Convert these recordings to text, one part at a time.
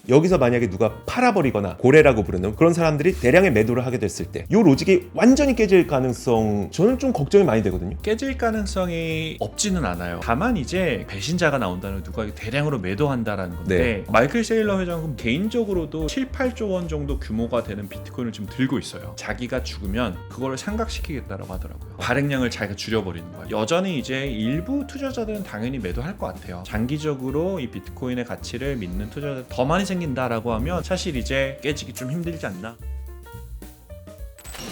여기서 만약에 누가 팔아버리거나 고래라고 부르는 그런 사람들이 대량의 매도를 하게 됐을 때 이 로직이 완전히 깨질 가능성 저는 좀 걱정이 많이 되거든요. 깨질 가능성이 없지는 않아요. 다만 이제 배신자가 나온다는 누가 대량으로 매도한다라는 건데 네. 마이클 세일러 회장은 개인적으로도 7, 8조 원 정도 규모가 되는 비트코인을 지금 들고 있어요. 자기가 죽으면 그거를 상각시키겠다라고 하더라고요. 발행량을 자기가 줄여버리는 거야. 여전히 이제 일부 투자자들은 당연히 매도할 것 같아요. 장기적으로 이 비트코인의 가치를 믿는 투자자들 더 많이 생긴다라고 하면 사실 이제 깨지기 좀 힘들지 않나?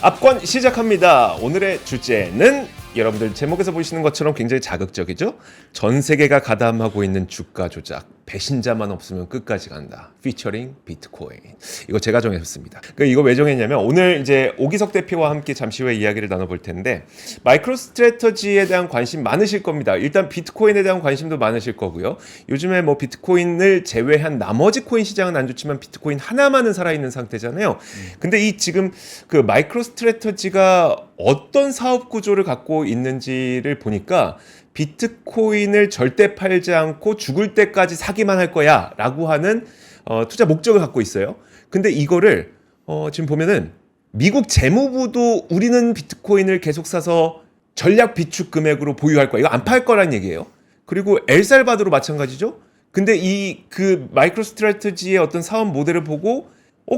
압권 시작합니다. 오늘의 주제는 여러분들 제목에서 보시는 것처럼 굉장히 자극적이죠? 전 세계가 가담하고 있는 주가 조작. 배신자만 없으면 끝까지 간다. 피처링 비트코인. 이거 제가 정했습니다. 이거 왜 정했냐면 오늘 이제 오기석 대표와 함께 잠시 후에 이야기를 나눠볼 텐데 마이크로 스트래터지에 대한 관심 많으실 겁니다. 일단 비트코인에 대한 관심도 많으실 거고요. 요즘에 뭐 비트코인을 제외한 나머지 코인 시장은 안 좋지만 비트코인 하나만은 살아있는 상태잖아요. 근데 이 지금 그 마이크로 스트래터지가 어떤 사업 구조를 갖고 있는지를 보니까 비트코인을 절대 팔지 않고 죽을 때까지 사기만 할 거야 라고 하는 투자 목적을 갖고 있어요. 근데 이거를 지금 보면은 미국 재무부도 우리는 비트코인을 계속 사서 전략 비축 금액으로 보유할 거야. 이거 안 팔 거란 얘기예요. 그리고 엘살바도르 마찬가지죠. 근데 이 그 마이크로 스트래티지의 어떤 사업 모델을 보고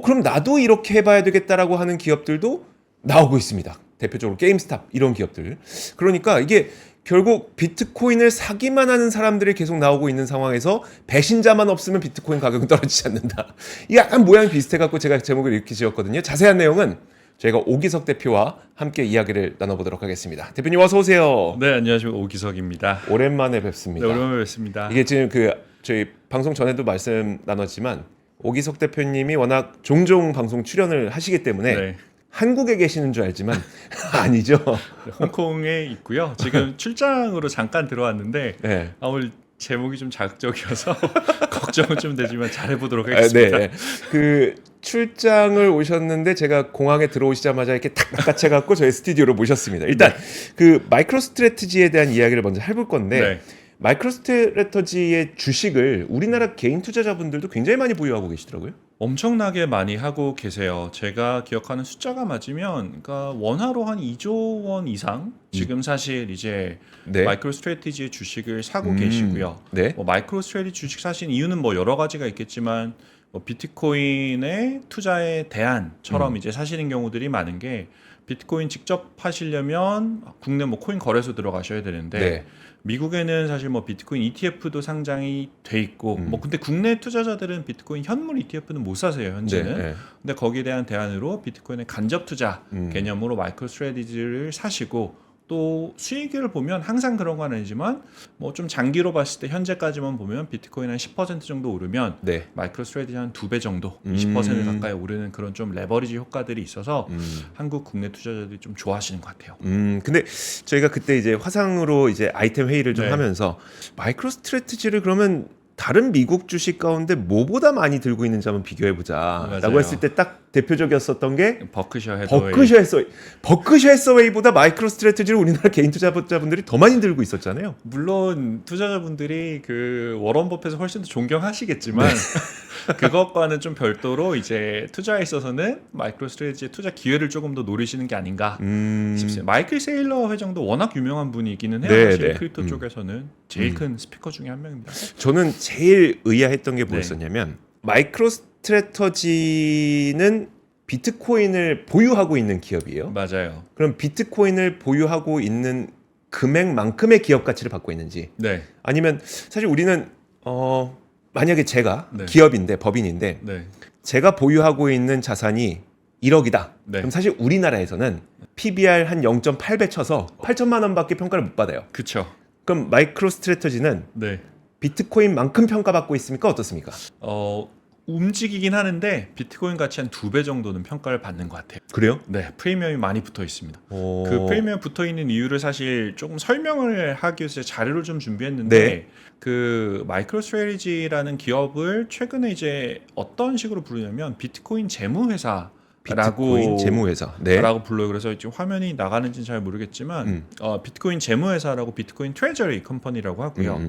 그럼 나도 이렇게 해봐야 되겠다라고 하는 기업들도 나오고 있습니다. 대표적으로 게임스탑 이런 기업들. 그러니까 이게 결국 비트코인을 사기만 하는 사람들이 계속 나오고 있는 상황에서 배신자만 없으면 비트코인 가격은 떨어지지 않는다. 이게 약간 모양이 비슷해갖고 제가 제목을 이렇게 지었거든요. 자세한 내용은 저희가 오기석 대표와 함께 이야기를 나눠보도록 하겠습니다. 대표님 어서 오세요. 네, 안녕하십니까. 오기석입니다. 오랜만에 뵙습니다. 네, 오랜만에 뵙습니다. 이게 지금 저희 방송 전에도 말씀 나눴지만 오기석 대표님이 워낙 종종 방송 출연을 하시기 때문에 네. 한국에 계시는 줄 알지만 아니죠. 홍콩에 있고요. 지금 출장으로 잠깐 들어왔는데 네. 오늘 제목이 좀 자극적이어서 걱정은 좀 되지만 잘해보도록 하겠습니다. 네. 그 출장을 오셨는데 제가 공항에 들어오시자마자 이렇게 탁 낚아채갖고 저희 스튜디오로 모셨습니다. 일단 그 마이크로 스트래티지에 대한 이야기를 먼저 해볼 건데 네. 마이크로 스트래티지의 주식을 우리나라 개인 투자자분들도 굉장히 많이 보유하고 계시더라고요. 엄청나게 많이 하고 계세요. 제가 기억하는 숫자가 맞으면 그러니까 원화로 한 2조 원 이상 지금 사실 이제 네. 마이크로 스트래티지의 주식을 사고 계시고요. 네. 뭐 마이크로 스트래티지 주식 사신 이유는 뭐 여러 가지가 있겠지만 뭐 비트코인의 투자에 대한처럼 이제 사시는 경우들이 많은 게 비트코인 직접 하시려면 국내 뭐 코인 거래소 들어가셔야 되는데 네. 미국에는 사실 뭐 비트코인 ETF도 상장이 돼 있고 뭐 근데 국내 투자자들은 비트코인 현물 ETF는 못 사세요 현재는. 네. 근데 거기에 대한 대안으로 비트코인의 간접 투자 개념으로 마이크로 스트래티지를 사시고 또 수익을 보면 항상 그런 건 아니지만 뭐 좀 장기로 봤을 때 현재까지만 보면 비트코인 한 10% 정도 오르면 네. 마이크로 스트래티지 한 2배 정도 20% 가까이 오르는 그런 좀 레버리지 효과들이 있어서 한국 국내 투자자들이 좀 좋아하시는 것 같아요. 근데 저희가 그때 이제 화상으로 이제 아이템 회의를 좀 네. 하면서 마이크로 스트래티지를 그러면 다른 미국 주식 가운데 뭐보다 많이 들고 있는지 한번 비교해보자 라고 맞아요. 했을 때 딱 대표적이었었던 게 버크셔 해더웨이. 버크셔 해서웨이보다 마이크로 스트래티지를 우리나라 개인 투자자분들이 더 많이 들고 있었잖아요. 물론 투자자분들이 그 워런 버핏을 훨씬 더 존경하시겠지만 그것과는 좀 별도로 이제 투자에 있어서는 마이크로 스트래티지의 투자 기회를 조금 더 노리시는 게 아닌가 싶습니다. 마이클 세일러 회장도 워낙 유명한 분이기는 해요. 네, 사실 네. 크립토 쪽에서는 제일 큰 스피커 중에 한 명입니다. 저는 제일 의아했던 게 네. 뭐였었냐면 마이크로 스트래터지는 비트코인을 보유하고 있는 기업이에요. 맞아요. 그럼 비트코인을 보유하고 있는 금액만큼의 기업 가치를 받고 있는지 네, 아니면 사실 우리는 만약에 제가 네. 기업인데 법인인데 네, 제가 보유하고 있는 자산이 1억이다. 네. 그럼 사실 우리나라에서는 PBR 한 0.8배 쳐서 8천만 원밖에 평가를 못 받아요. 그쵸. 그럼 마이크로 스트래터지는 네. 비트코인만큼 평가받고 있습니까? 어떻습니까? 움직이긴 하는데 비트코인 가치 한 2배 정도는 평가를 받는 것 같아요. 그래요? 네, 프리미엄이 많이 붙어 있습니다. 그 프리미엄 붙어 있는 이유를 사실 조금 설명을 하기 위해서 자료를 좀 준비했는데 네. 그 마이크로 스트래티지라는 기업을 최근에 이제 어떤 식으로 부르냐면 비트코인 재무회사 비트코인 재무회사. 네. 라고 불러요. 그래서 지금 화면이 나가는지는 잘 모르겠지만 비트코인 재무회사라고 비트코인 트레저리 컴퍼니라고 하고요.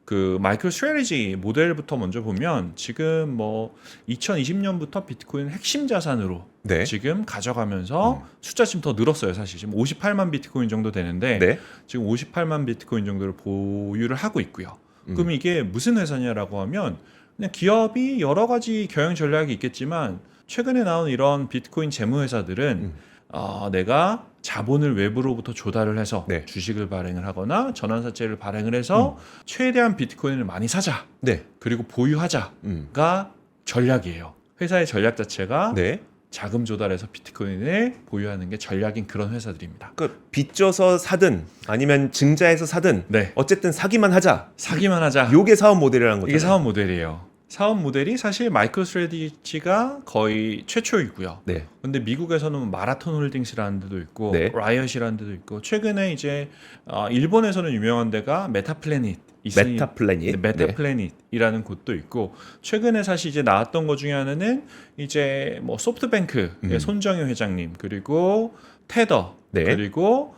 그 마이크로 스트래티지 모델부터 먼저 보면 지금 뭐 2020년부터 비트코인 핵심 자산으로 네. 지금 가져가면서 숫자 지금 더 늘었어요. 사실 지금 58만 비트코인 정도 되는데 네. 지금 58만 비트코인 정도를 보유를 하고 있고요. 그럼 이게 무슨 회사냐라고 하면 그냥 기업이 여러 가지 경영 전략이 있겠지만 최근에 나온 이런 비트코인 재무 회사들은 내가 자본을 외부로부터 조달을 해서 네. 주식을 발행을 하거나 전환사채를 발행을 해서 최대한 비트코인을 많이 사자. 네. 그리고 보유하자가 전략이에요. 회사의 전략 자체가 네. 자금 조달해서 비트코인을 보유하는 게 전략인 그런 회사들입니다. 그 빚져서 사든 아니면 증자해서 사든 네. 어쨌든 사기만 하자. 사기만 하자. 요게 사업 모델이라는 거죠. 이게 사업 모델이에요. 사업 모델이 사실 마이크로 스트래티지가 거의 최초이고요. 네. 근데 미국에서는 마라톤 홀딩스라는 데도 있고 네. 라이엇이라는 데도 있고 최근에 이제 일본에서는 유명한 데가 메타플래닛 메타플래닛. 메타플래닛이라는 곳도 있고 최근에 사실 이제 나왔던 것 중에 하나는 이제 뭐 소프트뱅크의 손정희 회장님 그리고 테더 네. 그리고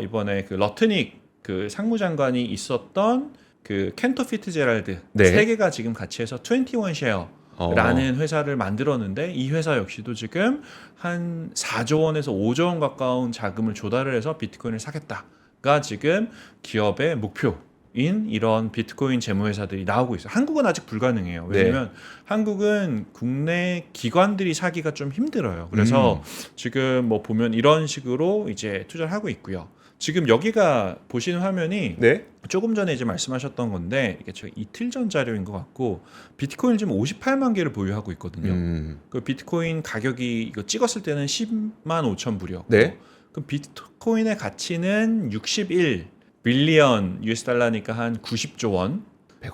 이번에 그 러트닉 그 상무장관이 있었던 그 켄터 피트제랄드 네. 세 개가 지금 같이 해서 21쉐어라는 회사를 만들었는데 이 회사 역시도 지금 한 4조 원에서 5조 원 가까운 자금을 조달을 해서 비트코인을 사겠다가 지금 기업의 목표인 이런 비트코인 재무회사들이 나오고 있어요. 한국은 아직 불가능해요. 왜냐하면 한국은 국내 기관들이 사기가 좀 힘들어요. 그래서 지금 뭐 보면 이런 식으로 이제 투자를 하고 있고요. 지금 여기가 보시는 화면이 네. 조금 전에 이제 말씀하셨던 건데 이게 제가 이틀 전 자료인 것 같고 비트코인을 지금 58만 개를 보유하고 있거든요. 그 비트코인 가격이 이거 찍었을 때는 10만 5천 불이었고 네. 그럼 비트코인의 가치는 61 빌리언 US 달러니까 한 90조 원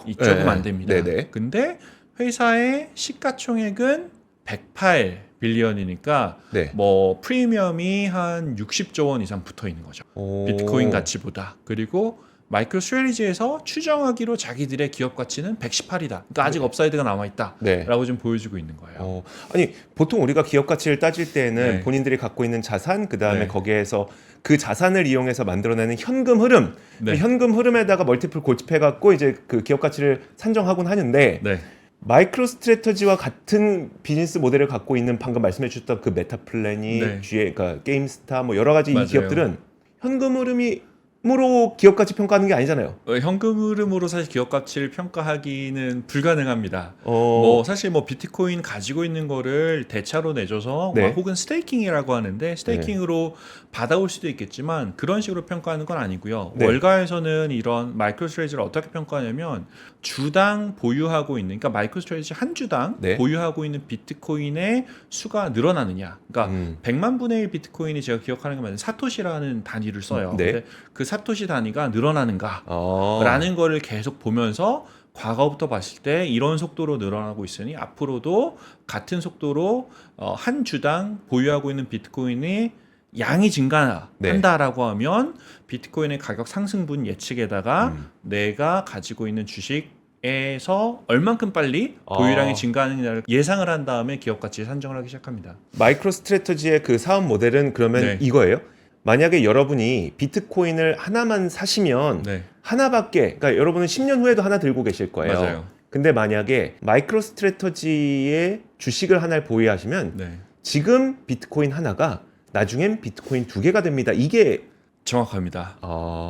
이 조금 안 됩니다. 네네. 근데 회사의 시가총액은 108 빌리언이니까 네. 뭐 프리미엄이 한 60조 원 이상 붙어 있는 거죠. 비트코인 가치보다. 그리고 마이크로 스트래티지에서 추정하기로 자기들의 기업 가치는 118이다. 그러니까 아직 업사이드가 남아 있다라고 네. 지금 보여주고 있는 거예요. 아니 보통 우리가 기업 가치를 따질 때는 네. 본인들이 갖고 있는 자산 그다음에 네. 거기에서 그 자산을 이용해서 만들어내는 현금 흐름, 네. 그 현금 흐름에다가 멀티플 고집해 갖고 이제 그 기업 가치를 산정하곤 하는데 네. 마이크로 스트래터지와 같은 비즈니스 모델을 갖고 있는 방금 말씀해 주셨던 그 메타플래닛, 네. 그러니까 게임스타 뭐 여러 가지 맞아요. 이 기업들은 현금 흐름으로 기업 가치 평가하는 게 아니잖아요. 현금 흐름으로 사실 기업 가치를 평가하기는 불가능합니다. 뭐 사실 뭐 비트코인 가지고 있는 거를 대차로 내줘서 네. 혹은 스테이킹이라고 하는데 스테이킹으로 받아올 수도 있겠지만 그런 식으로 평가하는 건 아니고요. 네. 월가에서는 이런 마이크로 스트래티지를 어떻게 평가하냐면 주당 보유하고 있는 그러니까 마이크로 스트래티지 한 주당 네. 보유하고 있는 비트코인의 수가 늘어나느냐. 그러니까 100만 분의 1 비트코인이 제가 기억하는 게 맞는 사토시라는 단위를 써요. 네. 근데 그 사토시 단위가 늘어나는가 어. 라는 거를 계속 보면서 과거부터 봤을 때 이런 속도로 늘어나고 있으니 앞으로도 같은 속도로 한 주당 보유하고 있는 비트코인이 양이 증가한다라고 하면 비트코인의 가격 상승분 예측에다가 내가 가지고 있는 주식에서 얼만큼 빨리 보유량이 증가하느냐를 예상을 한 다음에 기업 가치 산정을 하기 시작합니다. 마이크로 스트래터지의 그 사업 모델은 그러면 네. 이거예요. 만약에 여러분이 비트코인을 하나만 사시면 네, 하나밖에, 그러니까 여러분은 10년 후에도 하나 들고 계실 거예요. 맞아요. 근데 만약에 마이크로 스트래터지의 주식을 하나를 보유하시면 네, 지금 비트코인 하나가 나중엔 비트코인 2개가 됩니다. 이게 정확합니다.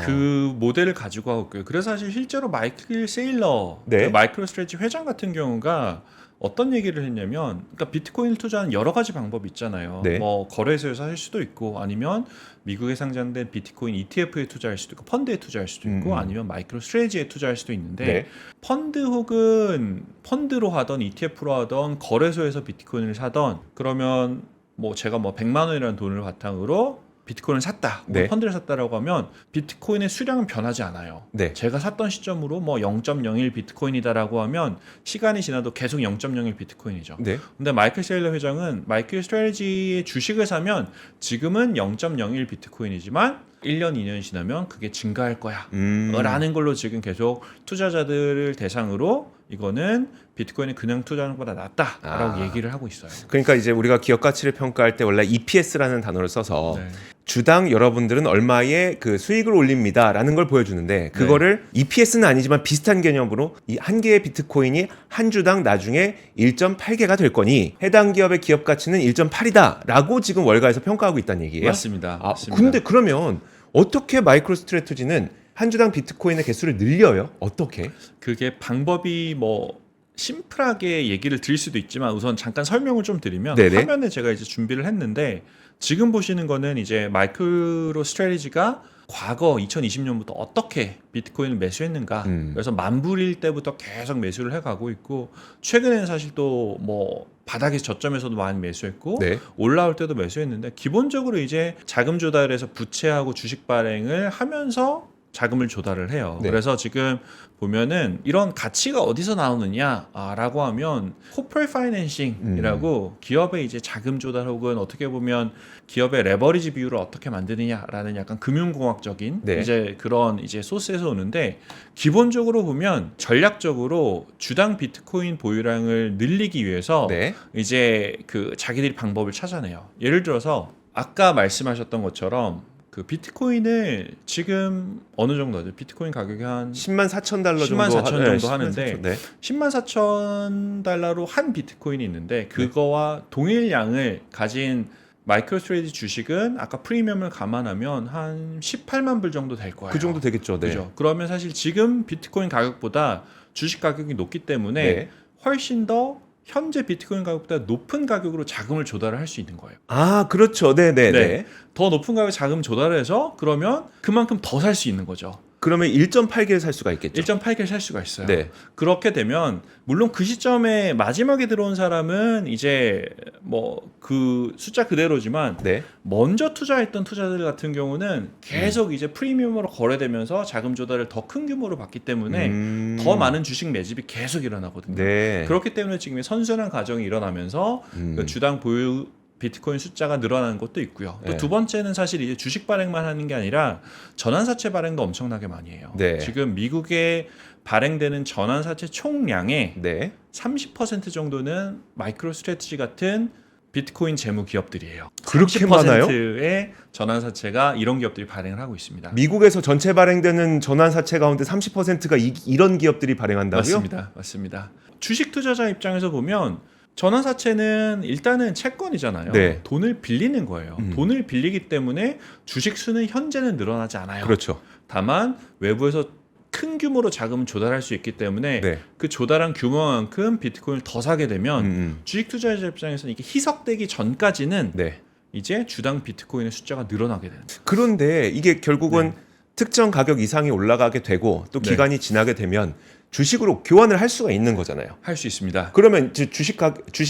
그 모델을 가지고 하고 있고요. 그래서 사실 실제로 마이클 세일러, 네. 그 마이크로 스트래티지 회장 같은 경우가 어떤 얘기를 했냐면, 그러니까 비트코인을 투자하는 여러 가지 방법이 있잖아요. 네. 뭐 거래소에서 할 수도 있고, 아니면 미국에 상장된 비트코인 ETF에 투자할 수도 있고, 펀드에 투자할 수도 있고, 아니면 마이크로 스트래티지에 투자할 수도 있는데, 네. 펀드 혹은 펀드로 하던 ETF로 하던 거래소에서 비트코인을 사던, 그러면 뭐 제가 뭐 100만 원이라는 돈을 바탕으로 비트코인을 샀다, 네. 펀드를 샀다라고 하면 비트코인의 수량은 변하지 않아요. 네. 제가 샀던 시점으로 뭐 0.01 비트코인이다라고 하면 시간이 지나도 계속 0.01 비트코인이죠. 네. 근데 마이클 세일러 회장은 마이클 스트래티지의 주식을 사면 지금은 0.01 비트코인이지만 1년, 2년 지나면 그게 증가할 거야. 라는 걸로 지금 계속 투자자들을 대상으로 이거는 비트코인이 그냥 투자하는 것보다 낫다라고 얘기를 하고 있어요. 그러니까 이제 우리가 기업 가치를 평가할 때 원래 EPS라는 단어를 써서 네. 주당 여러분들은 얼마의 그 수익을 올립니다라는 걸 보여주는데 그거를 EPS는 아니지만 비슷한 개념으로 이 한 개의 비트코인이 한 주당 나중에 1.8개가 될 거니 해당 기업의 기업 가치는 1.8이다라고 지금 월가에서 평가하고 있다는 얘기예요. 맞습니다. 아, 맞습니다. 근데 그러면 어떻게 마이크로 스트래티지는 한 주당 비트코인의 개수를 늘려요? 어떻게? 그게 방법이 뭐 심플하게 얘기를 드릴 수도 있지만 우선 잠깐 설명을 좀 드리면 네네. 화면에 제가 이제 준비를 했는데 지금 보시는 거는 이제 마이크로 스트래티지가 과거 2020년부터 어떻게 비트코인을 매수했는가. 그래서 만불일 때부터 계속 매수를 해가고 있고 최근에는 사실 또 뭐 바닥에서 저점에서도 많이 매수했고 네. 올라올 때도 매수했는데 기본적으로 이제 자금 조달에서 부채하고 주식 발행을 하면서 자금을 조달을 해요. 네. 그래서 지금 보면은 이런 가치가 어디서 나오느냐라고 하면 코퍼레이트 파이낸싱이라고 기업의 이제 자금 조달 혹은 어떻게 보면 기업의 레버리지 비율을 어떻게 만드느냐라는 약간 금융공학적인 네. 이제 그런 이제 소스에서 오는데 기본적으로 보면 전략적으로 주당 비트코인 보유량을 늘리기 위해서 네. 이제 그 자기들이 방법을 찾아내요. 예를 들어서 아까 말씀하셨던 것처럼 그 비트코인을 지금 어느 정도 하죠? 비트코인 가격이 한 10만 4천 달러 10만 정도 4천 정도 하는데 10만 4천, 네. 10만 4천 달러로 한 비트코인이 있는데 그거와 동일 양을 가진 마이크로 스트래티지 주식은 아까 프리미엄을 감안하면 한 18만 불 정도 될 거예요. 그 정도 되겠죠. 네. 그죠? 그러면 사실 지금 비트코인 가격보다 주식 가격이 높기 때문에 네. 훨씬 더 현재 비트코인 가격보다 높은 가격으로 자금을 조달을 할 수 있는 거예요. 아, 그렇죠. 네, 네, 네. 더 높은 가격에 자금 조달해서 그러면 그만큼 더 살 수 있는 거죠. 그러면 1.8개를 살 수가 있겠죠. 1.8개를 살 수가 있어요. 네. 그렇게 되면 물론 그 시점에 마지막에 들어온 사람은 이제 뭐 그 숫자 그대로지만 네. 먼저 투자했던 투자들 같은 경우는 계속 이제 프리미엄으로 거래되면서 자금 조달을 더 큰 규모로 받기 때문에 더 많은 주식 매집이 계속 일어나거든요. 네. 그렇기 때문에 지금 선순환 과정이 일어나면서 그 주당 보유 비트코인 숫자가 늘어나는 것도 있고요. 또 네. 두 번째는 사실 이제 주식 발행만 하는 게 아니라 전환사채 발행도 엄청나게 많이 해요. 네. 지금 미국에 발행되는 전환사채 총량의 네. 30% 정도는 마이크로 스트래티지 같은 비트코인 재무 기업들이에요. 그렇게 많아요? 30%의 전환사채가 이런 기업들이 발행을 하고 있습니다. 미국에서 전체 발행되는 전환사채 가운데 30%가 이런 기업들이 발행한다고요? 맞습니다. 맞습니다. 주식 투자자 입장에서 보면 전환사채는 일단은 채권이잖아요. 네. 돈을 빌리는 거예요. 돈을 빌리기 때문에 주식 수는 현재는 늘어나지 않아요. 그렇죠. 다만 외부에서 큰 규모로 자금을 조달할 수 있기 때문에 네. 그 조달한 규모만큼 비트코인을 더 사게 되면 주식 투자자 입장에서는 이게 희석되기 전까지는 네. 이제 주당 비트코인의 숫자가 늘어나게 되는 거예요. 그런데 이게 결국은 특정 가격 이상이 올라가게 되고 또 네. 기간이 지나게 되면 주식으로 교환을 할 수가 있는 거잖아요. 할 수 있습니다. 그러면 이제 주식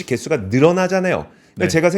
개수가 늘어나잖아요. 네. 제가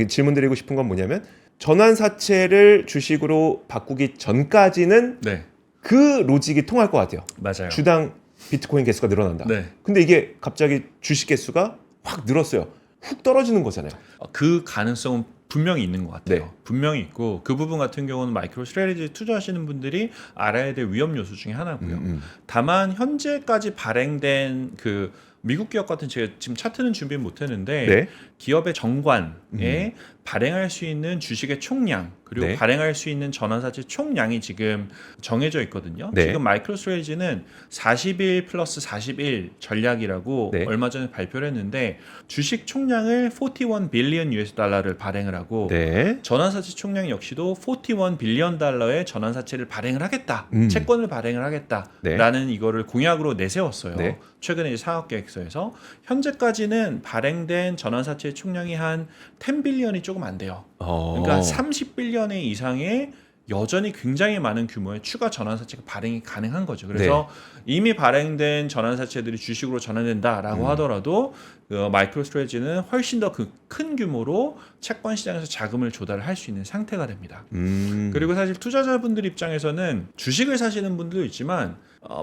질문드리고 싶은 건 뭐냐면 전환사채를 주식으로 바꾸기 전까지는 네, 그 로직이 통할 것 같아요. 맞아요. 주당 비트코인 개수가 늘어난다. 네. 근데 이게 갑자기 주식 개수가 확 늘었어요. 훅 떨어지는 거잖아요. 그 가능성은 분명히 있는 것 같아요. 네. 분명히 있고 그 부분 같은 경우는 마이크로 스트래티지 투자하시는 분들이 알아야 될 위험 요소 중에 하나고요. 다만 현재까지 발행된 그 미국 기업 같은 제가 지금 차트는 준비 못했는데 네. 기업의 정관에 발행할 수 있는 주식의 총량 그리고 네. 발행할 수 있는 전환사채 총량이 지금 정해져 있거든요. 네. 지금 마이크로 스트래티지는 41 플러스 41 전략이라고 네. 얼마 전에 발표를 했는데 주식 총량을 41 빌리언 US 달러를 발행을 하고 네. 전환사채 총량 역시도 41 빌리언 달러의 전환사채를 발행을 하겠다. 채권을 발행을 하겠다라는 이거를 공약으로 내세웠어요. 네. 최근에 사업계획서에서 현재까지는 발행된 전환사채 총량이 한 10빌리언이 조금 안 돼요. 그러니까 30빌리언의 이상의 여전히 굉장히 많은 규모의 추가 전환사채가 발행이 가능한 거죠. 그래서 이미 발행된 전환사채들이 주식으로 전환된다라고 하더라도 마이크로 스트래티지는 훨씬 더 그 큰 규모로 채권 시장에서 자금을 조달을 할 수 있는 상태가 됩니다. 그리고 사실 투자자분들 입장에서는 주식을 사시는 분들도 있지만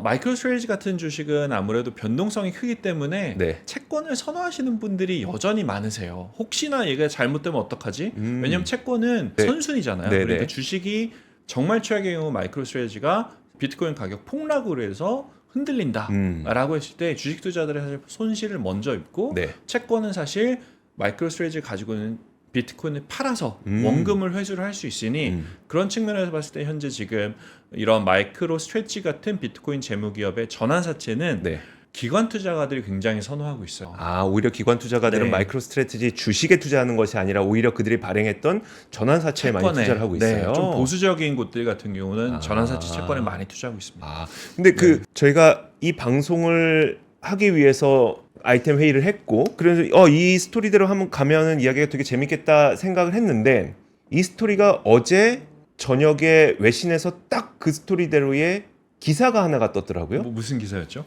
마이크로 스트래티지 같은 주식은 아무래도 변동성이 크기 때문에 네. 채권을 선호하시는 분들이 여전히 많으세요. 혹시나 얘가 잘못되면 어떡하지? 왜냐면 채권은 네. 선순위잖아요. 네, 그러니까 네. 주식이 정말 최악의 경우 마이크로 스트래티지가 비트코인 가격 폭락으로 해서 흔들린다라고 했을 때 주식 투자들이 사실 손실을 먼저 입고 네. 채권은 사실 마이크로 스트래티지를 가지고 있는 비트코인을 팔아서 원금을 회수를 할 수 있으니 그런 측면에서 봤을 때 현재 지금 이런 마이크로 스트레치 같은 비트코인 재무기업의 전환사채는 네. 기관 투자가들이 굉장히 선호하고 있어요. 아, 오히려 기관 투자가들은 네. 마이크로 스트래티지 주식에 투자하는 것이 아니라 오히려 그들이 발행했던 전환사채에 많이 채권에, 투자를 하고 있어요. 네, 좀 보수적인 곳들 같은 경우는 아. 전환사채 채권에 많이 투자하고 있습니다. 아, 근데 그 저희가 이 방송을 하기 위해서 아이템 회의를 했고, 그래서 이 스토리대로 한번 가면은 이야기가 되게 재밌겠다 생각을 했는데, 이 스토리가 어제 저녁에 외신에서 딱 그 스토리대로의 기사가 하나가 떴더라고요. 무슨 기사였죠?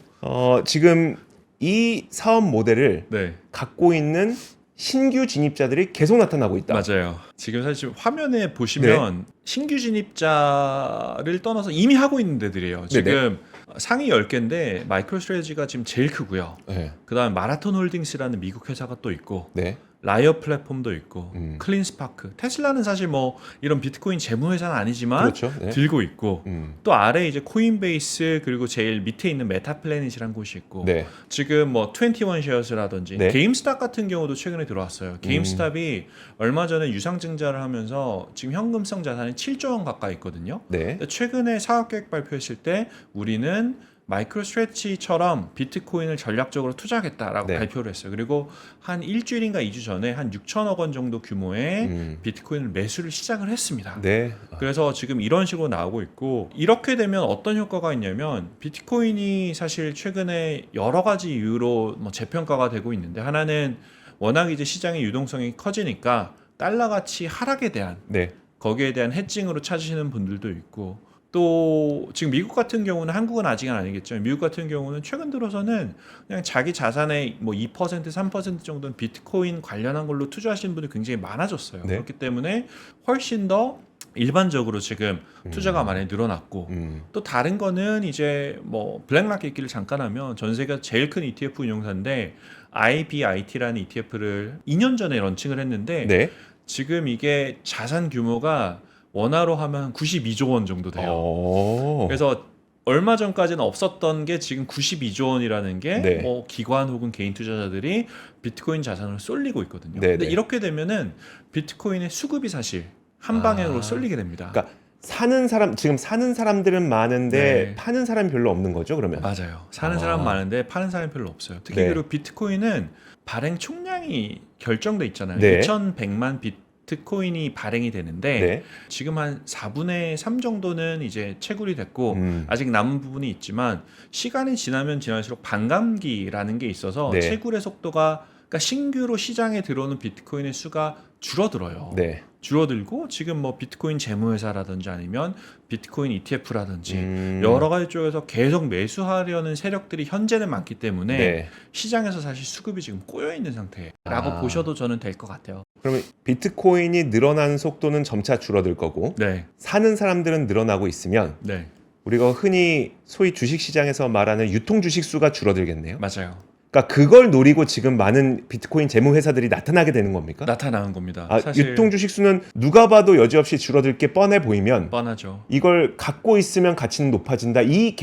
지금 이 사업 모델을 네, 갖고 있는 신규 진입자들이 계속 나타나고 있다. 맞아요. 지금 사실 화면에 보시면 신규 진입자를 떠나서 이미 하고 있는 데들이에요. 지금 상위 10개인데 마이크로 스트래지가 지금 제일 크고요. 네. 그다음에 마라톤 홀딩스라는 미국 회사가 또 있고 네. 라이어 플랫폼도 있고 클린스파크, 테슬라는 사실 뭐 이런 비트코인 재무 회사는 아니지만 그렇죠. 네. 들고 있고 또 아래 이제 코인베이스 그리고 제일 밑에 있는 메타플래닛이라는 곳이 있고 네. 지금 뭐 21 쉐어스라든지 네. 게임스탑 같은 경우도 최근에 들어왔어요. 게임스탑이 얼마 전에 유상증자를 하면서 지금 현금성 자산이 7조 원 가까이 있거든요. 네. 근데 최근에 사업계획 발표했을 때 우리는 마이크로 스트레치처럼 비트코인을 전략적으로 투자하겠다라고 네. 발표를 했어요. 그리고 한 일주일인가 2주 전에 한 6천억 원 정도 규모의 비트코인을 매수를 시작을 했습니다. 네. 그래서 지금 이런 식으로 나오고 있고, 이렇게 되면 어떤 효과가 있냐면 비트코인이 사실 최근에 여러 가지 이유로 뭐 재평가가 되고 있는데, 하나는 워낙 이제 시장의 유동성이 커지니까 달러 가치 하락에 대한 네. 거기에 대한 해칭으로 찾으시는 분들도 있고, 또 지금 미국 같은 경우는, 한국은 아직은 아니겠지만 미국 같은 경우는 최근 들어서는 그냥 자기 자산의 뭐 2% 3% 정도는 비트코인 관련한 걸로 투자하시는 분들이 굉장히 많아졌어요. 네. 그렇기 때문에 훨씬 더 일반적으로 지금 투자가 많이 늘어났고, 또 다른 거는 이제 뭐 블랙마켓 얘기를 잠깐 하면 전 세계 제일 큰 ETF 운용사인데 IBIT라는 ETF를 2년 전에 런칭을 했는데 네. 지금 이게 자산 규모가 원화로 하면 92조 원 정도 돼요. 그래서 얼마 전까지는 없었던 게 지금 92조 원이라는 게 네. 뭐 기관 혹은 개인 투자자들이 비트코인 자산을 쏠리고 있거든요. 네, 근데 네. 이렇게 되면은 비트코인의 수급이 사실 한 방향으로 쏠리게 됩니다. 그러니까 지금 사는 사람들은 많은데 네. 파는 사람이 별로 없는 거죠, 그러면? 맞아요. 사는 사람 많은데 파는 사람이 별로 없어요. 특히 네. 그리고 비트코인은 발행 총량이 결정돼 있잖아요. 네. 2,100만 비트코인이 발행이 되는데 네. 지금 한 4분의 3 정도는 이제 채굴이 됐고 아직 남은 부분이 있지만, 시간이 지나면 지날수록 반감기라는 게 있어서 네. 채굴의 속도가, 그러니까 신규로 시장에 들어오는 비트코인의 수가 줄어들어요. 네. 줄어들고 지금 뭐 비트코인 재무회사라든지 아니면 비트코인 ETF라든지 여러 여러 가지 쪽에서 계속 매수하려는 세력들이 현재는 많기 때문에 네. 시장에서 사실 수급이 지금 꼬여 있는 상태라고 보셔도 저는 될 것 같아요. 그러면 비트코인이 늘어나는 속도는 점차 줄어들 거고 네, 사는 사람들은 늘어나고 있으면 네, 우리가 흔히 소위 주식 시장에서 말하는 유통 주식 수가 줄어들겠네요. 맞아요. 그러니까 그걸 노리고 지금 많은 비트코인 재무 회사들이 나타나게 되는 겁니까? 나타나는 겁니다. 아, 사실 유통 주식 수는 누가 봐도 여지없이 줄어들 게 뻔해 보이면 뻔하죠. 이걸 갖고 있으면 가치는 높아진다. 이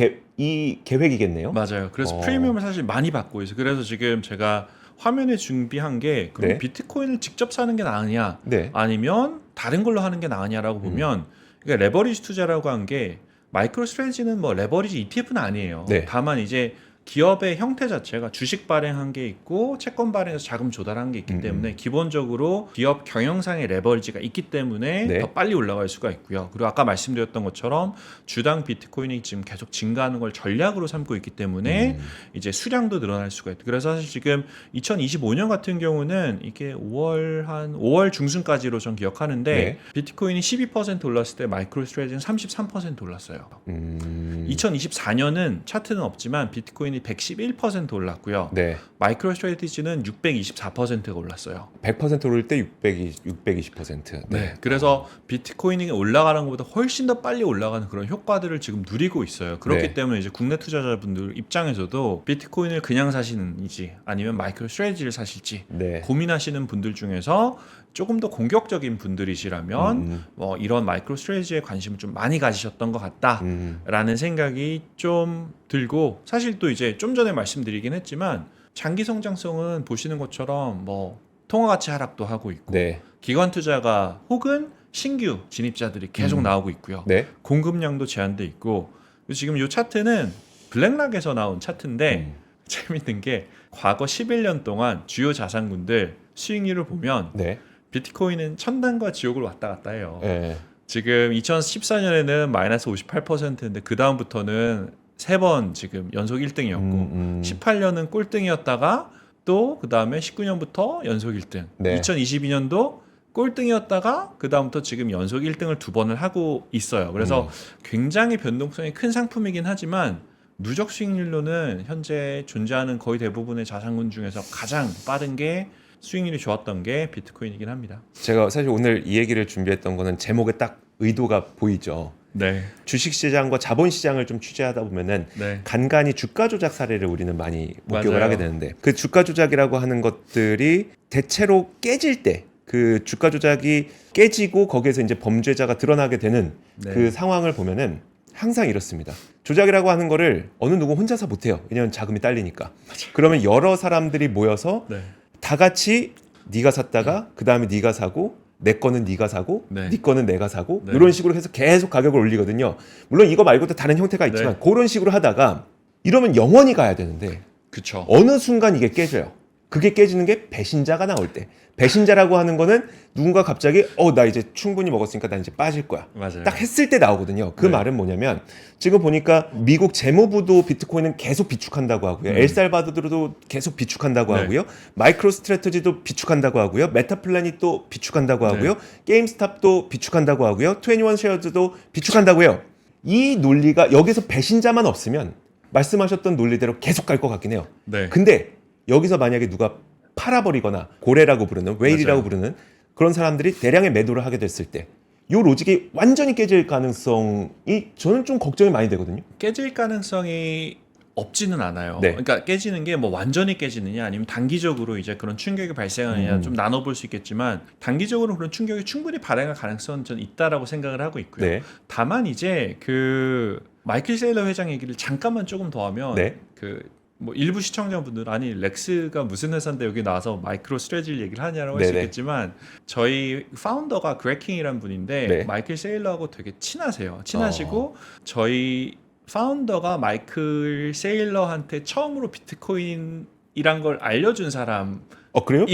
계획이겠네요. 맞아요. 그래서 프리미엄을 사실 많이 받고 있어요. 그래서 지금 제가 화면에 준비한 게, 그럼 네. 비트코인을 직접 사는 게 나으냐 네. 아니면 다른 걸로 하는 게 나으냐라고 보면, 그러니까 레버리지 투자라고 한 게, 마이크로 스트래지는 뭐 레버리지 ETF는 아니에요. 네. 다만 이제 기업의 형태 자체가 주식 발행한 게 있고 채권 발행해서 자금 조달한 게 있기 때문에 기본적으로 기업 경영상의 레버리지가 있기 때문에 네. 더 빨리 올라갈 수가 있고요. 그리고 아까 말씀드렸던 것처럼 주당 비트코인이 지금 계속 증가하는 걸 전략으로 삼고 있기 때문에 이제 수량도 늘어날 수가 있고, 그래서 사실 지금 2025년 같은 경우는 이게 5월 중순까지로 전 기억하는데 네. 비트코인이 12% 올랐을 때 마이크로 스트래지는 33% 올랐어요. 2024년은 차트는 없지만 비트코인이 111% 올랐고요. 네. 마이크로 스트래티지는 624%가 올랐어요. 100% 오를 때 620%. 네. 그래서 비트코인이 올라가는 것보다 훨씬 더 빨리 올라가는 그런 효과들을 지금 누리고 있어요. 그렇기 네. 때문에 이제 국내 투자자분들 입장에서도 비트코인을 그냥 사시는지 아니면 마이크로 스트래티지를 사실지 네. 고민하시는 분들 중에서 조금 더 공격적인 분들이시라면 뭐 이런 마이크로 스트래티지에 관심을 좀 많이 가지셨던 것 같다라는 생각이 좀 들고, 사실 또 이제 좀 전에 말씀드리긴 했지만 장기 성장성은 보시는 것처럼 뭐 통화 가치 하락도 하고 있고 네. 기관 투자가 혹은 신규 진입자들이 계속 나오고 있고요. 네. 공급량도 제한돼 있고 지금 이 차트는 블랙락에서 나온 차트인데 재밌는 게 과거 11년 동안 주요 자산군들 수익률을 보면 네. 비트코인은 천당과 지옥을 왔다 갔다 해요. 네. 지금 2014년에는 마이너스 58%인데 그 다음부터는 3번 지금 연속 1등이었고 18년은 꼴등이었다가 또 그 다음에 19년부터 연속 1등. 네. 2022년도 꼴등이었다가 그 다음부터 지금 연속 1등을 2번을 하고 있어요. 그래서 굉장히 변동성이 큰 상품이긴 하지만 누적 수익률로는 현재 존재하는 거의 대부분의 자산군 중에서 가장 빠른 게 수익률이 좋았던 게 비트코인이긴 합니다. 제가 사실 오늘 이 얘기를 준비했던 거는 제목에 딱 의도가 보이죠. 네. 주식시장과 자본시장을 좀 취재하다 보면은 네. 간간히 주가 조작 사례를 우리는 많이 목격을 맞아요. 하게 되는데 그 주가 조작이라고 하는 것들이 대체로 깨질 때 그 주가 조작이 깨지고 거기에서 이제 범죄자가 드러나게 되는 네. 그 상황을 보면은 항상 이렇습니다. 조작이라고 하는 거를 어느 누구 혼자서 못해요. 왜냐하면 자금이 딸리니까. 그러면 여러 사람들이 모여서 네. 다 같이 네가 샀다가 그 다음에 네가 사고 내 거는 네가 사고 네. 네 거는 내가 사고 네. 이런 식으로 해서 계속 가격을 올리거든요. 물론 이거 말고도 다른 형태가 있지만 그런 식으로 하다가 이러면 영원히 가야 되는데 그쵸. 어느 순간 이게 깨져요. 그게 깨지는 게 배신자가 나올 때. 배신자라고 하는 거는 누군가 갑자기 나 이제 충분히 먹었으니까 나 이제 빠질 거야. 맞아요. 딱 했을 때 나오거든요. 그 네. 말은 뭐냐면 지금 보니까 미국 재무부도 비트코인은 계속 비축한다고 하고요. 엘살바도르도 계속 비축한다고 네. 하고요. 마이크로 스트래티지도 비축한다고 하고요. 메타플래닛도 비축한다고 하고요. 네. 게임스탑도 비축한다고 하고요. 21 쉐어즈도 비축한다고 해요. 이 논리가 여기서 배신자만 없으면 말씀하셨던 논리대로 계속 갈 것 같긴 해요. 네. 근데 여기서 만약에 누가 팔아버리거나 고래라고 부르는 웨일이라고 맞아요. 부르는 그런 사람들이 대량의 매도를 하게 됐을 때 이 로직이 완전히 깨질 가능성이 저는 좀 걱정이 많이 되거든요. 깨질 가능성이 없지는 않아요. 네. 그러니까 깨지는 게 뭐 완전히 깨지느냐 아니면 단기적으로 이제 그런 충격이 발생하느냐 좀 나눠볼 수 있겠지만 단기적으로 그런 충격이 충분히 발생할 가능성은 전 있다라고 생각을 하고 있고요. 네. 다만 이제 그 마이클 세일러 회장 얘기를 잠깐만 조금 더 하면 네. 그 뭐 일부 시청자분들 아니 렉스가 무슨 회사인데 여기 나와서 마이크로 스트레지를 얘기를 하냐라고 할 수 네네. 있겠지만 저희 파운더가 그레킹이라는 분인데 네. 마이클 세일러하고 되게 친하시고 저희 파운더가 마이클 세일러한테 처음으로 비트코인이란 걸 알려준 사람이에요. 그래요?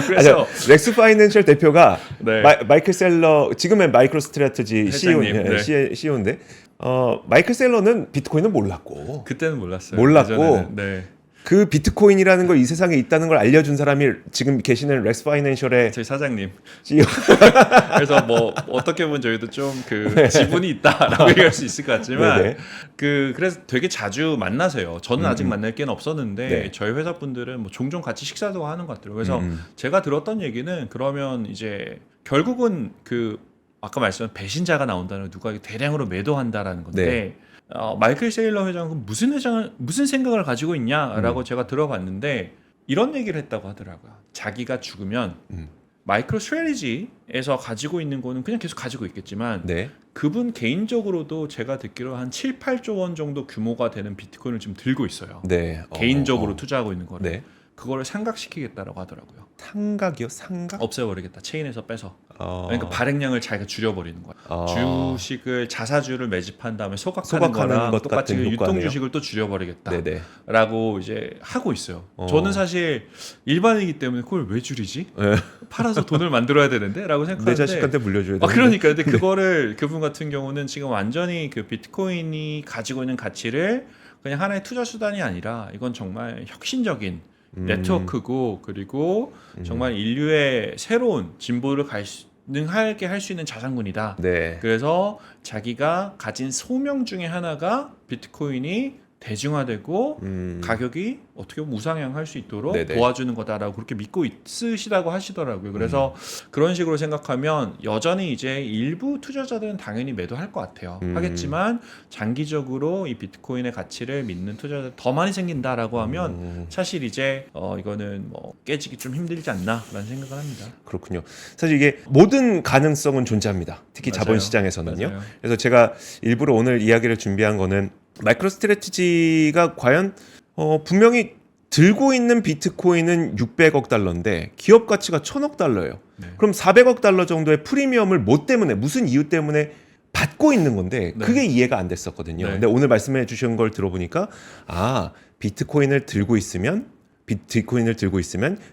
그래서 렉스 파이낸셜 대표가 네. 마이클 셀러 지금의 마이크로 스트래티지 회장님, 네. CEO인데 마이클 셀러는 비트코인은 몰랐고 그때는 몰랐어요. 몰랐고 예전에는. 네. 그 비트코인이라는 걸 이 세상에 있다는 걸 알려준 사람이 지금 계시는 렉스 파이낸셜의 저희 사장님. CEO. 그래서 뭐 어떻게 보면 저희도 좀 그 지분이 있다라고 얘기할 수 있을 것 같지만 네네. 그래서 되게 자주 만나세요. 저는 아직 만날 게는 없었는데 네. 저희 회사 분들은 뭐 종종 같이 식사도 하는 것 같더라고요. 그래서 제가 들었던 얘기는 그러면 이제 결국은 그 아까 말씀한 배신자가 나온다는 누가 대량으로 매도한다라는 건데 네. 마이클 세일러 회장은 무슨 생각을 가지고 있냐라고 제가 들어봤는데 이런 얘기를 했다고 하더라고요. 자기가 죽으면 마이크로 스트래티지에서 가지고 있는 거는 그냥 계속 가지고 있겠지만 네. 그분 개인적으로도 제가 듣기로 한 7, 8조 원 정도 규모가 되는 비트코인을 지금 들고 있어요. 네. 개인적으로 투자하고 있는 거를. 네. 그거를 상각시키겠다라고 하더라고요. 상각이요? 상각? 없애버리겠다. 체인에서 빼서. 그러니까 발행량을 자기가 줄여버리는 거야. 주식을 자사주를 매집한 다음에 소각하는 거랑 것 똑같이 같은 유통 효과네요. 주식을 또 줄여버리겠다. 네네. 라고 이제 하고 있어요. 저는 사실 일반이기 때문에 그걸 왜 줄이지? 네. 팔아서 돈을 만들어야 되는데? 라고 내 생각하는데 자식한테 물려줘야 돼. 그러니까 근데 그거를 그분 같은 경우는 지금 완전히 그 비트코인이 가지고 있는 가치를 그냥 하나의 투자 수단이 아니라 이건 정말 혁신적인 네트워크고 그리고 정말 인류의 새로운 진보를 가능하게 할 수 있는 자산군이다. 네. 그래서 자기가 가진 소명 중에 하나가 비트코인이 대중화되고 가격이 어떻게 보면 우상향할 수 있도록 네네. 도와주는 거다라고 그렇게 믿고 있으시다고 하시더라고요. 그래서 그런 식으로 생각하면 여전히 이제 일부 투자자들은 당연히 매도할 것 같아요. 하겠지만 장기적으로 이 비트코인의 가치를 믿는 투자자들 더 많이 생긴다라고 하면 사실 이제 이거는 뭐 깨지기 좀 힘들지 않나라는 생각을 합니다. 그렇군요. 사실 이게 모든 가능성은 존재합니다. 특히 맞아요. 자본시장에서는요. 맞아요. 그래서 제가 일부러 오늘 이야기를 준비한 거는 마이크로 스트래티지가 과연 분명히 들고 있는 비트코인은 600억 달러인데 기업 가치가 1000억 달러예요. 네. 그럼 400억 달러 정도의 프리미엄을 뭐 때문에 무슨 이유 때문에 받고 있는 건데 네. 그게 이해가 안 됐었거든요. 네. 근데 오늘 말씀해 주신 걸 들어보니까 비트코인을 들고 있으면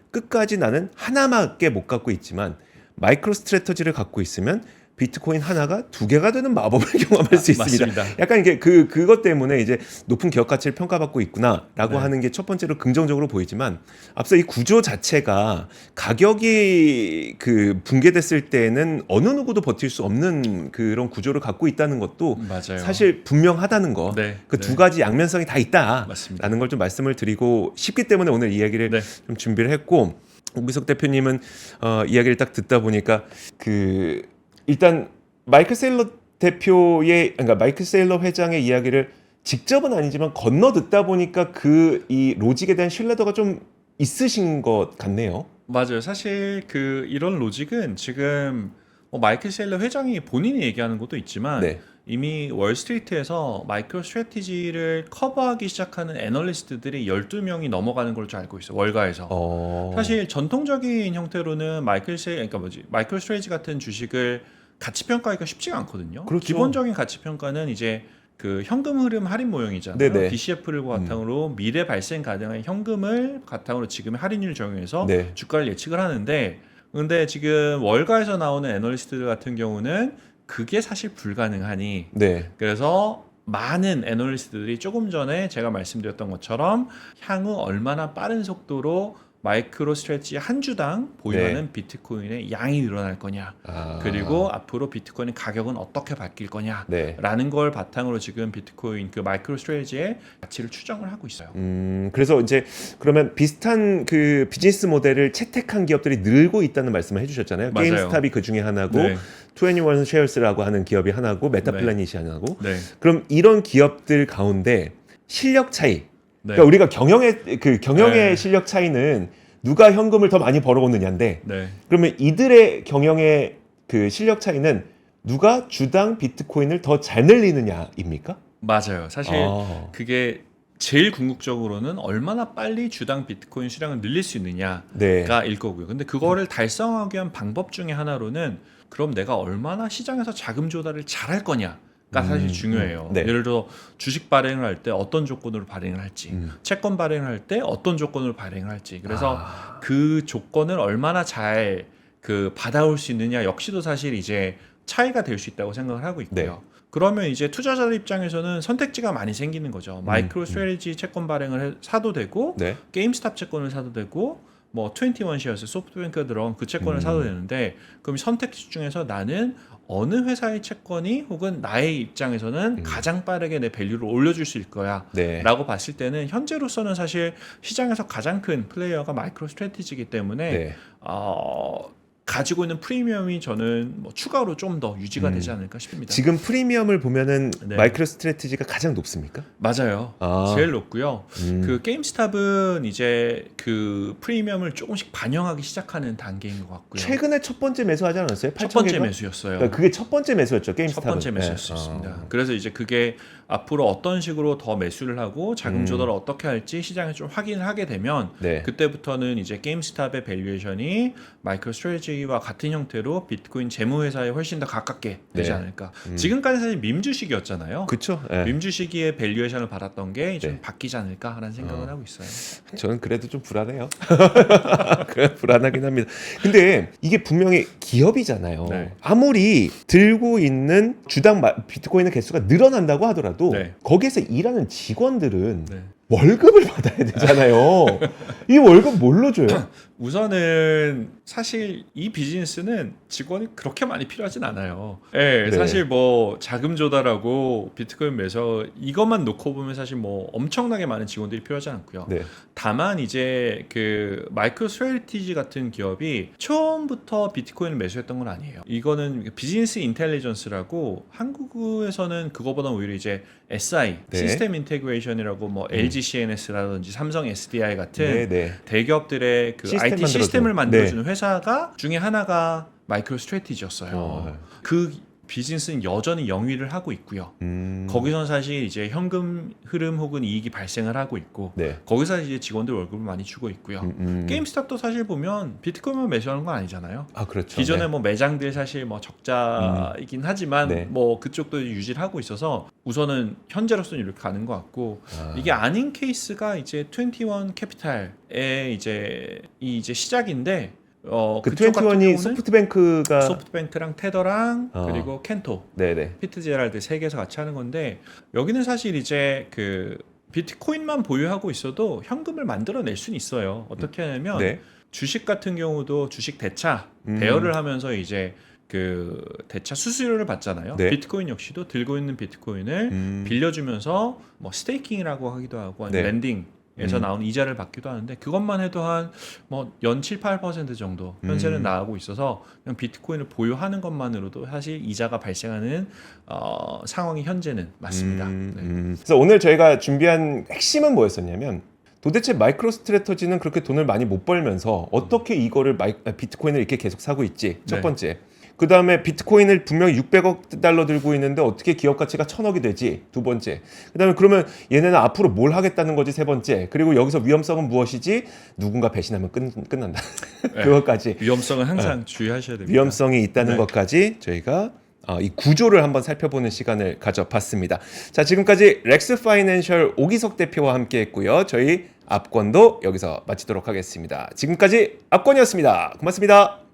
끝까지 나는 하나밖에 못 갖고 있지만 마이크로 스트래터지를 갖고 있으면 비트코인 하나가 두 개가 되는 마법을 경험할 수 있습니다. 맞습니다. 약간 이게 그것 때문에 이제 높은 기업 가치를 평가받고 있구나라고 네. 하는 게 첫 번째로 긍정적으로 보이지만 앞서 이 구조 자체가 가격이 붕괴됐을 때는 어느 누구도 버틸 수 없는 그런 구조를 갖고 있다는 것도 맞아요. 사실 분명하다는 거. 네. 그 두 가지 양면성이 다 있다라는 맞습니다. 걸 좀 말씀을 드리고 싶기 때문에 오늘 이야기를 네. 좀 준비를 했고 우기석 대표님은 이야기를 딱 듣다 보니까 일단 마이클 세일러 그러니까 마이클 세일러 회장의 이야기를 직접은 아니지만 건너 듣다 보니까 이 로직에 대한 신뢰도가 좀 있으신 것 같네요. 맞아요. 사실 이런 로직은 지금 마이클 세일러 회장이 본인이 얘기하는 것도 있지만 네. 이미 월스트리트에서 마이크로 스트래티지를 커버하기 시작하는 애널리스트들이 12명이 넘어가는 걸로 알고 있어요. 월가에서. 사실 전통적인 형태로는 마이크로 스트래티지 같은 주식을 가치 평가하기가 쉽지가 않거든요. 그렇죠. 기본적인 가치 평가는 이제 현금 흐름 할인 모형이잖아요. 네네. DCF를 바탕으로 미래 발생 가능한 현금을 바탕으로 지금의 할인율을 적용해서 네. 주가를 예측을 하는데 근데 지금 월가에서 나오는 애널리스트들 같은 경우는 그게 사실 불가능하니 네. 그래서 많은 애널리스트들이 조금 전에 제가 말씀드렸던 것처럼 향후 얼마나 빠른 속도로 마이크로 스트래티지 한 주당 보유하는 비트코인의 양이 늘어날 거냐 그리고 앞으로 비트코인의 가격은 어떻게 바뀔 거냐 네. 라는 걸 바탕으로 지금 비트코인 마이크로 스트래티지의 가치를 추정을 하고 있어요. 그래서 이제 그러면 비슷한 비즈니스 모델을 채택한 기업들이 늘고 있다는 말씀을 해주셨잖아요. 맞아요. 게임스탑이 그 중에 하나고 네. 21 쉐어스라고 하는 기업이 하나고 메타플래닛이 하나고 네. 그럼 이런 기업들 가운데 실력 차이 네. 그러니까 우리가 경영의 네. 실력 차이는 누가 현금을 더 많이 벌어오느냐인데 네. 그러면 이들의 경영의 실력 차이는 누가 주당 비트코인을 더 잘 늘리느냐입니까? 맞아요. 사실 그게 제일 궁극적으로는 얼마나 빨리 주당 비트코인 수량을 늘릴 수 있느냐가 네. 일 거고요. 근데 그거를 달성하기 위한 방법 중에 하나로는 그럼 내가 얼마나 시장에서 자금 조달을 잘할 거냐 가 사실 중요해요. 네. 예를 들어 주식 발행을 할 때 어떤 조건으로 발행을 할지, 채권 발행을 할 때 어떤 조건으로 발행을 할지. 그래서 그 조건을 얼마나 잘 받아올 수 있느냐 역시도 사실 이제 차이가 될 수 있다고 생각을 하고 있고요. 네. 그러면 이제 투자자들 입장에서는 선택지가 많이 생기는 거죠. 마이크로 스트래티지 채권 발행을 사도 되고 네. 게임스탑 채권을 사도 되고 21 쉐어스 소프트뱅크가 들어간 그 채권을 사도 되는데 그럼 선택지 중에서 나는 어느 회사의 채권이 혹은 나의 입장에서는 가장 빠르게 내 밸류를 올려줄 수 있을 거야 네. 라고 봤을 때는 현재로서는 사실 시장에서 가장 큰 플레이어가 마이크로 스트래티지이기 때문에 네. 가지고 있는 프리미엄이 저는 추가로 좀 더 유지가 되지 않을까 싶습니다. 지금 프리미엄을 보면은 네. 마이크로 스트래티지가 가장 높습니까? 맞아요. 제일 높고요. 게임스탑은 이제 프리미엄을 조금씩 반영하기 시작하는 단계인 것 같고요. 최근에 첫 번째 매수하지 않았어요? 첫 번째 8,000개가? 매수였어요. 그러니까 그게 첫 번째 매수였죠. 첫 게임스탑은. 번째 매수였습니다. 그래서 이제 그게 앞으로 어떤 식으로 더 매수를 하고 자금 조달을 어떻게 할지 시장에 좀 확인을 하게 되면 네. 그때부터는 이제 게임스탑의 밸류에이션이 마이크로 스트래티지와 같은 형태로 비트코인 재무회사에 훨씬 더 가깝게 되지 네. 않을까. 지금까지 사실 밈 주식이었잖아요. 그렇죠. 네. 밈 주식의 밸류에이션을 받았던 게 좀 네. 바뀌지 않을까라는 생각을 하고 있어요. 저는 그래도 좀 불안해요. 그래 불안하긴 합니다. 근데 이게 분명히 기업이잖아요. 네. 아무리 들고 있는 주당 비트코인의 개수가 늘어난다고 하더라도 네. 거기에서 일하는 직원들은 네. 월급을 받아야 되잖아요. 이 월급 뭘로 줘요? 우선은 사실 이 비즈니스는 직원이 그렇게 많이 필요하진 않아요. 네, 네. 사실 자금 조달하고 비트코인 매수 이것만 놓고 보면 사실 엄청나게 많은 직원들이 필요하지 않고요. 네. 다만 이제 마이크로 스트래티지 같은 기업이 처음부터 비트코인을 매수했던 건 아니에요. 이거는 비즈니스 인텔리전스라고 한국에서는 그거보다 오히려 이제 SI 네. 시스템 인테그레이션이라고 LG CNS라든지 삼성 SDI 같은 네, 네. 대기업들의 시스템 IT 시스템을 만들어주는. 만들어주는 회사가 중에 하나가 마이크로 스트래티지였어요. 그 비즈니스는 여전히 영위를 하고 있고요. 거기선 사실 이제 현금 흐름 혹은 이익이 발생을 하고 있고 네. 거기서 이제 직원들 월급을 많이 주고 있고요. 게임스탑도 사실 보면 비트코인만 매수하는 건 아니잖아요. 아 그렇죠. 기존에 네. 뭐 매장들 사실 뭐 적자이긴 하지만 네. 뭐 그쪽도 유지를 하고 있어서 우선은 현재로서는 이렇게 가는 것 같고 아. 이게 아닌 케이스가 이제 21 캐피탈의 이제 시작인데 그 그쪽 같은 21이 경우는 소프트뱅크가 소프트뱅크랑 테더랑 어. 그리고 켄토, 네네. 피트제랄드 세 개에서 같이 하는 건데 여기는 사실 이제 그 비트코인만 보유하고 있어도 현금을 만들어낼 수는 있어요. 어떻게 하냐면 네. 주식 같은 경우도 주식 대차 대여를 하면서 이제 그 대차 수수료를 받잖아요. 네. 비트코인 역시도 들고 있는 비트코인을 빌려주면서 뭐 스테이킹이라고 하기도 하고 아니면 네. 랜딩에서 나오는 이자를 받기도 하는데 그것만 해도 한 뭐 연 7, 8% 정도 현재는 나오고 있어서 그냥 비트코인을 보유하는 것만으로도 사실 이자가 발생하는 상황이 현재는 맞습니다. 네. 그래서 오늘 저희가 준비한 핵심은 뭐였었냐면 도대체 마이크로 스트래터지는 그렇게 돈을 많이 못 벌면서 어떻게 이거를 비트코인을 이렇게 계속 사고 있지? 첫 네. 번째. 그 다음에 비트코인을 분명히 600억 달러 들고 있는데 어떻게 기업 가치가 1000억이 되지? 두 번째. 그 다음에 그러면 얘네는 앞으로 뭘 하겠다는 거지? 세 번째. 그리고 여기서 위험성은 무엇이지? 누군가 배신하면 끝난다. 네. 그것까지. 위험성은 항상 주의하셔야 됩니다. 위험성이 있다는 네. 것까지 저희가 이 구조를 한번 살펴보는 시간을 가져봤습니다. 자, 지금까지 렉스 파이낸셜 오기석 대표와 함께 했고요. 저희 압권도 여기서 마치도록 하겠습니다. 지금까지 압권이었습니다. 고맙습니다.